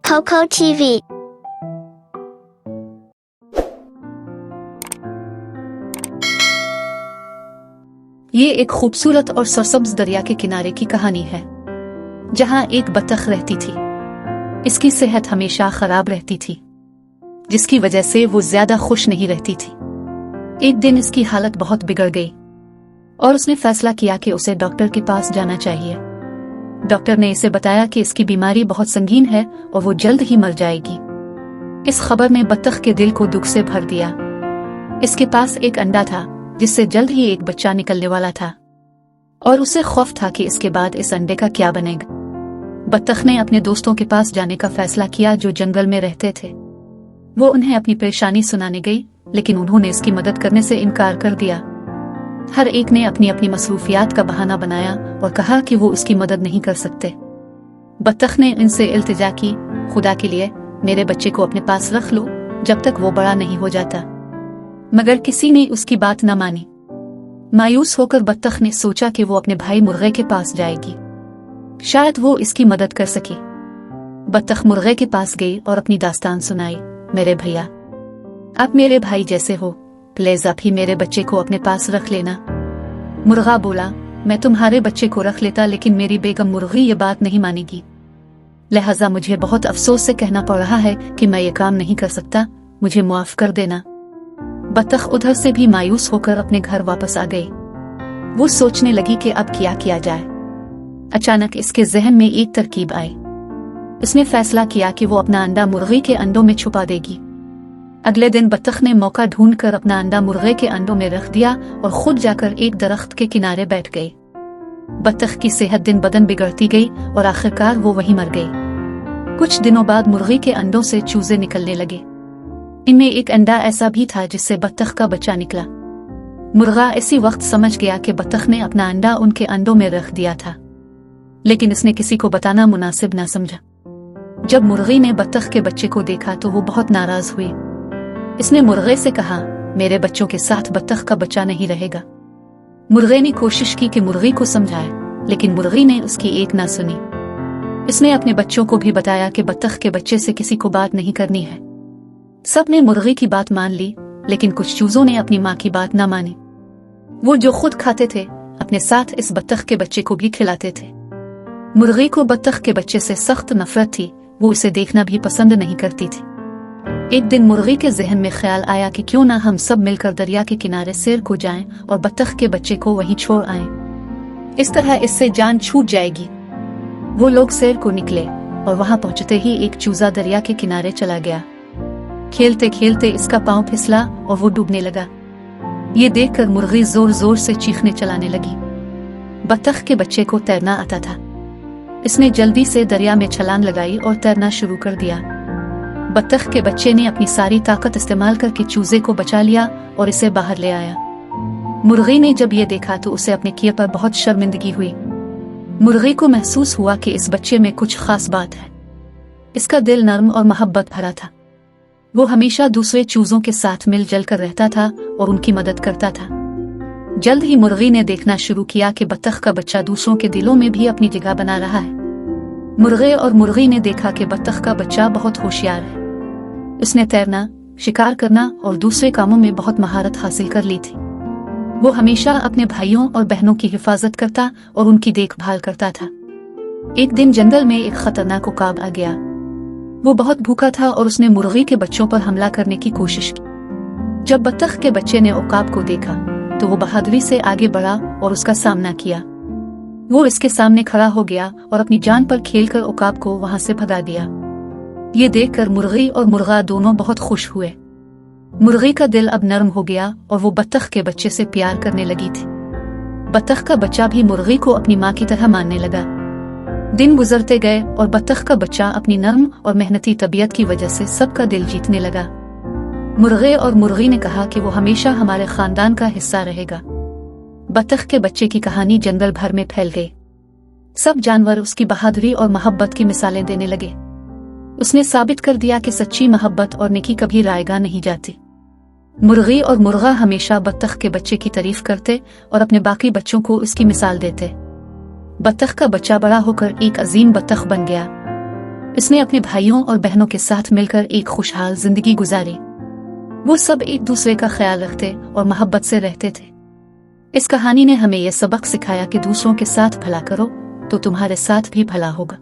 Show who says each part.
Speaker 1: Coco TV।
Speaker 2: ये एक खूबसूरत और सरसब्ज दरिया के किनारे की कहानी है, जहां एक बतख रहती थी। इसकी सेहत हमेशा खराब रहती थी, जिसकी वजह से वो ज्यादा खुश नहीं रहती थी। एक दिन इसकी हालत बहुत बिगड़ गई और उसने फैसला किया कि उसे डॉक्टर के पास जाना चाहिए। डॉक्टर ने इसे बताया कि इसकी बीमारी बहुत संगीन है और वो जल्द ही मर जाएगी। इस खबर ने बतख के दिल को दुख से भर दिया। इसके पास एक अंडा था जिससे जल्द ही एक बच्चा निकलने वाला था, और उसे खौफ था कि इसके बाद इस अंडे का क्या बनेगा। बतख ने अपने दोस्तों के पास जाने का फैसला किया जो जंगल में रहते थे। वो उन्हें अपनी परेशानी सुनाने गई, लेकिन उन्होंने इसकी मदद करने से इनकार कर दिया। हर एक ने अपनी अपनी मसरूफियात का बहाना बनाया और कहा कि वो उसकी मदद नहीं कर सकते। बतख ने इनसे इल्तिजा की, खुदा के लिए मेरे बच्चे को अपने पास रख लो जब तक वो बड़ा नहीं हो जाता। मगर किसी ने उसकी बात न मानी। मायूस होकर बतख ने सोचा कि वो अपने भाई मुर्गे के पास जाएगी, शायद वो इसकी मदद कर सके। बतख मुर्गे के पास गई और अपनी दास्तान सुनाई। मेरे भैया, आप मेरे भाई जैसे हो, प्लीज आप ही मेरे बच्चे को अपने पास रख लेना। मुर्गा बोला, मैं तुम्हारे बच्चे को रख लेता, लेकिन मेरी बेगम मुर्गी ये बात नहीं मानेगी, लिहाजा मुझे बहुत अफसोस से कहना पड़ रहा है कि मैं ये काम नहीं कर सकता, मुझे माफ कर देना। बतख उधर से भी मायूस होकर अपने घर वापस आ गई। वो सोचने लगी कि अब क्या किया जाए। अचानक इसके जहन में एक तरकीब आई। इसने फैसला किया कि वो अपना अंडा मुर्गी के अंडों में छुपा देगी। अगले दिन बतख ने मौका ढूंढकर अपना अंडा मुर्गे के अंडों में रख दिया और खुद जाकर एक दरख्त के किनारे बैठ गई। बतख की सेहत दिन बदन बिगड़ती गई और आखिरकार वो वहीं मर गई। कुछ दिनों बाद मुर्गी के अंडों से चूजे निकलने लगे। इनमें एक अंडा ऐसा भी था जिससे बतख का बच्चा निकला। मुर्गा इसी वक्त समझ गया कि बतख ने अपना अंडा उनके अंडों में रख दिया था, लेकिन इसने किसी को बताना मुनासिब न समझा। जब मुर्गी ने बतख के बच्चे को देखा तो वो बहुत नाराज हुई। इसने मुर्गे से कहा, मेरे बच्चों के साथ बतख का बच्चा नहीं रहेगा। मुर्गे ने कोशिश की कि मुर्गी को समझाए, लेकिन मुर्गी ने उसकी एक ना सुनी। इसने अपने बच्चों को भी बताया कि बतख के बच्चे से किसी को बात नहीं करनी है। सब ने मुर्गी की बात मान ली, लेकिन कुछ चूजों ने अपनी माँ की बात न मानी। वो जो खुद खाते थे, अपने साथ इस बतख के बच्चे को भी खिलाते थे। मुर्गी को बतख के बच्चे से सख्त नफरत थी, वो उसे देखना भी पसंद नहीं करती थी। एक दिन मुर्गी के जहन में ख्याल आया कि क्यों ना हम सब मिलकर दरिया के किनारे सैर को जाएं और बतख के बच्चे को वहीं छोड़ आएं। इस तरह इससे जान छूट जाएगी। वो लोग सैर को निकले और वहां पहुंचते ही एक चूजा दरिया के किनारे चला गया। खेलते खेलते इसका पांव फिसला और वो डूबने लगा। ये देखकर मुर्गी जोर जोर से चीखने चलाने लगी। बतख के बच्चे को तैरना आता था। इसने जल्दी से दरिया में छलांग लगाई और तैरना शुरू कर दिया। बतख के बच्चे ने अपनी सारी ताकत इस्तेमाल करके चूजे को बचा लिया और इसे बाहर ले आया। मुर्गी ने जब ये देखा तो उसे अपने किए पर बहुत शर्मिंदगी हुई। मुर्गी को महसूस हुआ कि इस बच्चे में कुछ खास बात है। इसका दिल नर्म और मोहब्बत भरा था। वो हमेशा दूसरे चूजों के साथ मिलजुल कर रहता था और उनकी मदद करता था। जल्द ही मुर्गी ने देखना शुरू किया कि बतख का बच्चा दूसरों के दिलों में भी अपनी जगह बना रहा है। मुर्गे और मुर्गी ने देखा कि बतख का बच्चा बहुत होशियार है। उसने तैरना, शिकार करना और दूसरे कामों में बहुत महारत हासिल कर ली थी। वो हमेशा अपने भाइयों और बहनों की हिफाजत करता और उनकी देखभाल करता था। एक दिन जंगल में एक खतरनाक उकाब आ गया। वो बहुत भूखा था और उसने मुर्गी के बच्चों पर हमला करने की कोशिश की। जब बतख के बच्चे ने उकाब को देखा तो वो बहादुरी से आगे बढ़ा और उसका सामना किया। वो इसके सामने खड़ा हो गया और अपनी जान पर खेलकर उकाब को वहां से भगा दिया। ये देखकर मुर्गी और मुर्गा दोनों बहुत खुश हुए। मुर्गी का दिल अब नरम हो गया और वो बतख के बच्चे से प्यार करने लगी थी। बतख का बच्चा भी मुर्गी को अपनी माँ की तरह मानने लगा। दिन गुजरते गए और बतख का बच्चा अपनी नर्म और मेहनती तबीयत की वजह से सबका दिल जीतने लगा। मुर्गे और मुर्गी ने कहा कि वो हमेशा हमारे खानदान का हिस्सा रहेगा। बतख के बच्चे की कहानी जंगल भर में फैल गई। सब जानवर उसकी बहादुरी और मोहब्बत की मिसालें देने लगे। उसने साबित कर दिया कि सच्ची मोहब्बत और नेकी कभी रायगा नहीं जाती। मुर्गी और मुर्गा हमेशा बतख के बच्चे की तारीफ करते और अपने बाकी बच्चों को उसकी मिसाल देते। बतख का बच्चा बड़ा होकर एक अजीम बतख बन गया। इसने अपने भाइयों और बहनों के साथ मिलकर एक खुशहाल जिंदगी गुजारी। वो सब एक दूसरे का ख्याल रखते और मोहब्बत से रहते थे। इस कहानी ने हमें यह सबक सिखाया कि दूसरों के साथ भला करो तो तुम्हारे साथ भी भला होगा।